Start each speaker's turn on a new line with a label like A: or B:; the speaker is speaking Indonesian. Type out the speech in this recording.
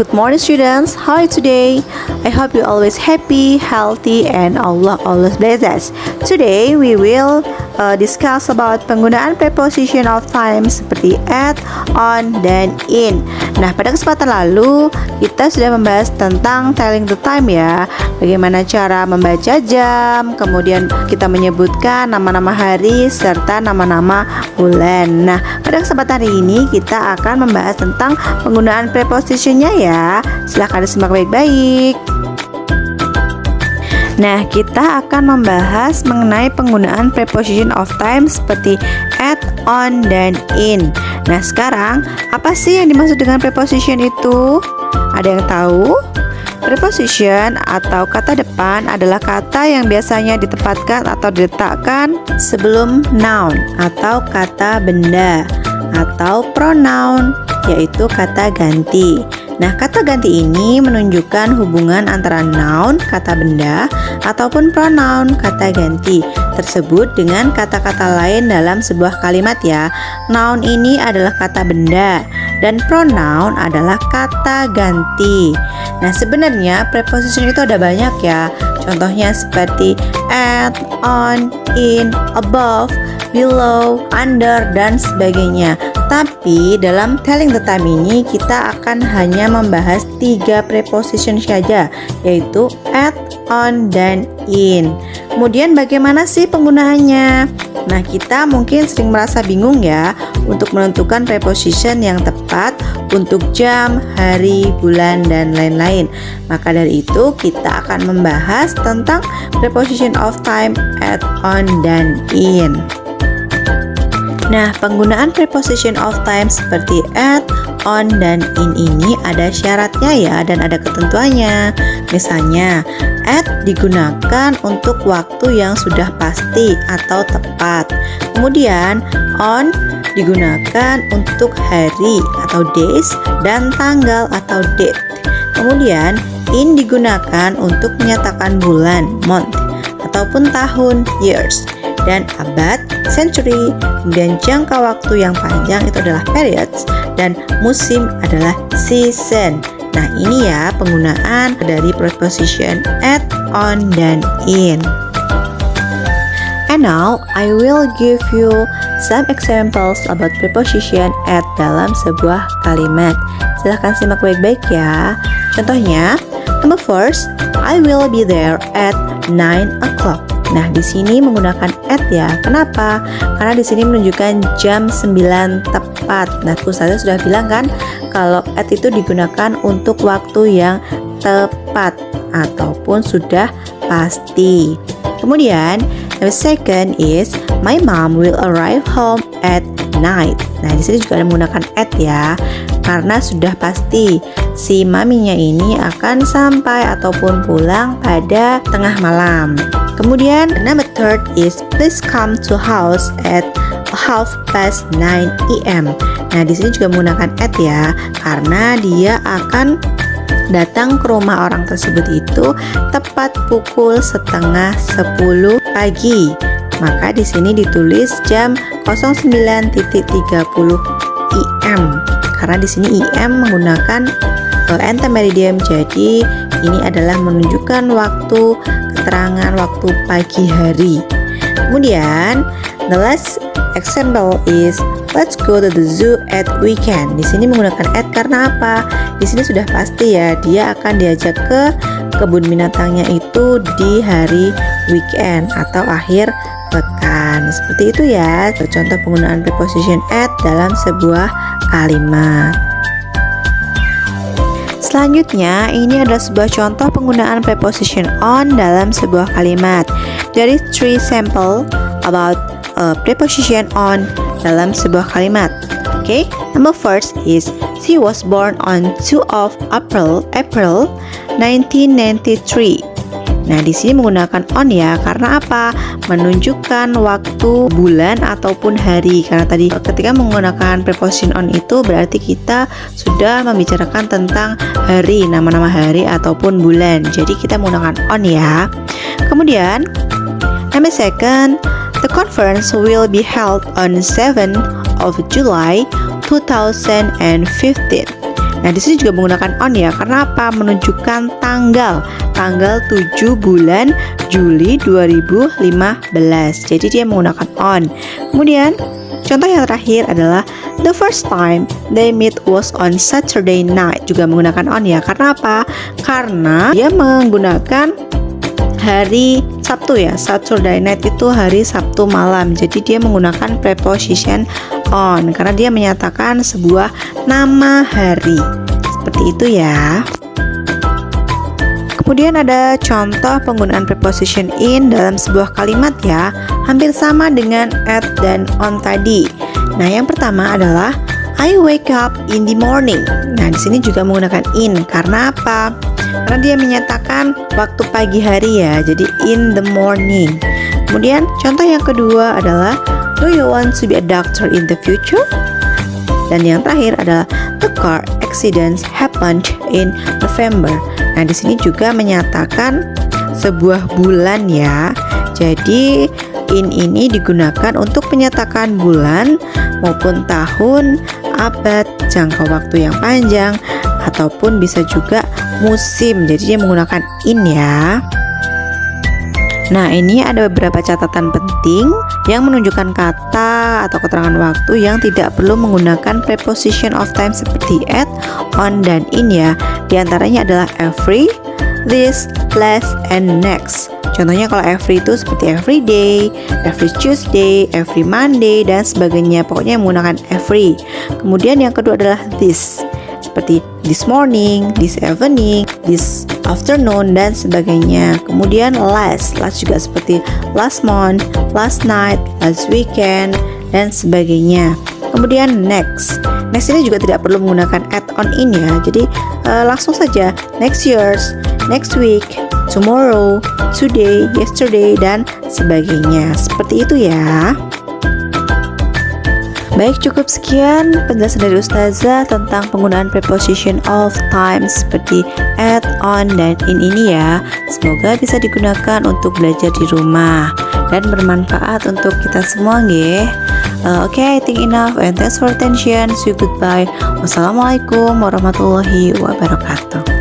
A: Good morning students, how are you today? I hope you always happy, healthy, and Allah always bless us. Today we will discuss about penggunaan preposition of time seperti at, on, dan in. Nah, pada kesempatan lalu kita sudah membahas tentang telling the time ya. Bagaimana cara membaca jam, kemudian kita menyebutkan nama-nama hari serta nama-nama bulan. Nah, pada kesempatan hari ini kita akan membahas tentang penggunaan prepositionnya ya. Silahkan disimak baik-baik. Nah, kita akan membahas mengenai penggunaan preposition of time seperti at, on, dan in. Nah, sekarang apa sih yang dimaksud dengan preposition itu? Ada yang tahu? Preposition atau kata depan adalah kata yang biasanya ditempatkan atau diletakkan sebelum noun atau kata benda, atau pronoun yaitu kata ganti. Nah, kata ganti ini menunjukkan hubungan antara noun, kata benda, ataupun pronoun, kata ganti tersebut dengan kata-kata lain dalam sebuah kalimat ya. Noun ini adalah kata benda dan pronoun adalah kata ganti. Nah, sebenarnya preposition itu ada banyak ya. Contohnya seperti at, on, in, above, below, under, dan sebagainya. Tapi dalam telling the time ini kita akan hanya membahas 3 preposition saja, yaitu at, on, dan in. Kemudian bagaimana sih penggunaannya? Nah, kita mungkin sering merasa bingung ya untuk menentukan preposition yang tepat untuk jam, hari, bulan, dan lain-lain. Maka dari itu kita akan membahas tentang preposition of time, at, on, dan in. Nah, penggunaan preposition of time seperti at, on, dan in ini ada syaratnya ya, dan ada ketentuannya. Misalnya, at digunakan untuk waktu yang sudah pasti atau tepat. Kemudian, on digunakan untuk hari atau days dan tanggal atau date. Kemudian, in digunakan untuk menyatakan bulan, month, ataupun tahun, years, dan abad, century, dan jangka waktu yang panjang itu adalah periods, dan musim adalah season. Nah, ini ya penggunaan dari preposition at, on, dan in. And now I will give you some examples about preposition at dalam sebuah kalimat. Silahkan simak baik-baik ya. Contohnya, number first, I will be there at 9 o'clock. Nah, di sini menggunakan at ya. Kenapa? Karena di sini menunjukkan jam 9 tepat. Nah, Ustazah sudah bilang kan kalau at itu digunakan untuk waktu yang tepat ataupun sudah pasti. Kemudian, the second is my mom will arrive home at night. Nah, di sini juga ada menggunakan at ya. Karena sudah pasti si maminya ini akan sampai ataupun pulang pada tengah malam. Kemudian number third is please come to house at 9:30 AM. Nah, di sini juga menggunakan at ya, karena dia akan datang ke rumah orang tersebut itu tepat pukul 9:30 pagi. Maka di sini ditulis jam 09.30 IM. Karena di sini IM menggunakan antemeridium, jadi ini adalah menunjukkan waktu keterangan waktu pagi hari. Kemudian the last example is let's go to the zoo at weekend. Di sini menggunakan at karena apa? Di sini sudah pasti ya, dia akan diajak ke kebun binatangnya itu di hari weekend atau akhir pekan. Seperti itu ya, contoh penggunaan preposition at dalam sebuah kalimat. Selanjutnya, ini adalah sebuah contoh penggunaan preposition on dalam sebuah kalimat. There is 3 sample about preposition on dalam sebuah kalimat. Okay, number first is she was born on 2 of April 1993. Nah, di sini menggunakan on ya, karena apa? Menunjukkan waktu, bulan, ataupun hari. Karena tadi ketika menggunakan preposition on itu berarti kita sudah membicarakan tentang hari, nama-nama hari ataupun bulan. Jadi kita menggunakan on ya. Kemudian, number second, the conference will be held on 7 of July 2015. Nah, di sini juga menggunakan on ya. Karena apa? Menunjukkan tanggal 7 bulan Juli 2015. Jadi dia menggunakan on. Kemudian contoh yang terakhir adalah the first time they meet was on Saturday night. Juga menggunakan on ya. Karena apa? Karena dia menggunakan hari Sabtu ya. Saturday night itu hari Sabtu malam. Jadi dia menggunakan preposition on karena dia menyatakan sebuah nama hari. Seperti itu ya. Kemudian ada contoh penggunaan preposition in dalam sebuah kalimat ya. Hampir sama dengan at dan on tadi. Nah, yang pertama adalah I wake up in the morning. Nah, di sini juga menggunakan in karena apa? Karena dia menyatakan waktu pagi hari ya. Jadi in the morning. Kemudian contoh yang kedua adalah do you want to be a doctor in the future? Dan yang terakhir adalah the car accident happened in November. Nah, di sini juga menyatakan sebuah bulan ya. Jadi in ini digunakan untuk menyatakan bulan maupun tahun, abad, jangka waktu yang panjang, ataupun bisa juga musim. Jadi dia menggunakan in ya. Nah, ini ada beberapa catatan penting yang menunjukkan kata atau keterangan waktu yang tidak perlu menggunakan preposition of time seperti at, on, dan in ya. Di antaranya adalah every, this, last, and next. Contohnya kalau every itu seperti every day, every Tuesday, every Monday, dan sebagainya. Pokoknya yang menggunakan every. Kemudian yang kedua adalah this, seperti this morning, this evening, this afternoon, dan sebagainya. Kemudian last juga seperti last month, last night, last weekend, dan sebagainya. Kemudian next ini juga tidak perlu menggunakan at, on, in ya. Jadi langsung saja next years, next week, tomorrow, today, yesterday, dan sebagainya. Seperti itu ya. Baik, cukup sekian penjelasan dari Ustazah tentang penggunaan preposition of time seperti at, on, dan in ini ya. Semoga bisa digunakan untuk belajar di rumah dan bermanfaat untuk kita semua nggih. Okay, I think enough and thanks for attention. See you, goodbye. Wassalamualaikum warahmatullahi wabarakatuh.